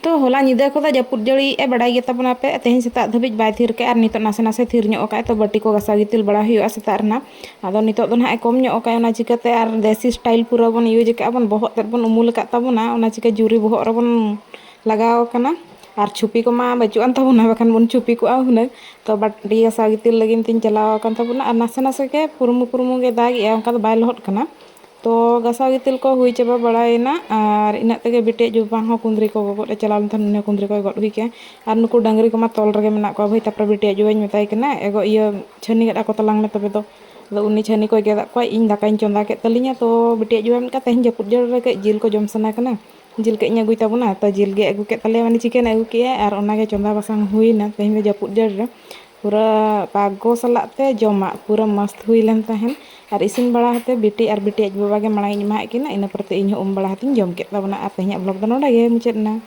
तो होला निदा को जापुद जड़ी ए बड़ाई गे तबना पे तेहन सेता धबिज बाय थिर के आर नितो नासे नासे थिर ᱧᱚᱜ का तो बटी को गसा गितिल बड़ा हुआ सेता रना आदो नितो दो ना कम ᱧᱚᱜ का ओना चिकाते आर देसी स्टाइल पूरा बन यूज का बन बहत तेर बन उमुल का तबना ओना चिका जुरी बहत रबन लगाव कना आर छुपी को मा बचुआन तबना बखान बन छुपी को हुना तो बटी गसा गितिल लगिन तिन चलाव कन तबना आर नासे नासे के पुरुमु गे दागी ओनका दो बाय लहट कना तो गसा गितिल को हुई चबा बड़ायना और इना तेगे बिटे जो बांग कुंद्री को गगोट चलाव थन ने कुंद्री को गट हुई के आर नुकु डांगरी को मा तोल रगे मेना को भाई तापर बिटे जो मेताय कना एगो इयो छनी गडा को तलांग में तबे तो उन्नी छनी को गेदा को इन दाकाइन चंदा के तलिया तो बिटे जो का तेहन जपुद जड़ रे जिल को जम सना कना जिल के इन अगुई तबना तो जिल गे अगु के तले माने चिकन अगु के आर ओना गे चंदा बसांग हुईना तेहन जपुद जड़ रे पूरा पागो सलाते जमा पूरा मस्त हुई लेन तहन और इसिन बड़ा हते बिटी और बिटी बाबा के मांग इन किना इन परते इन उम बड़ा हतिन जम के तबना आ तेहन ब्लॉग दो नोडा गे मुचाद ना।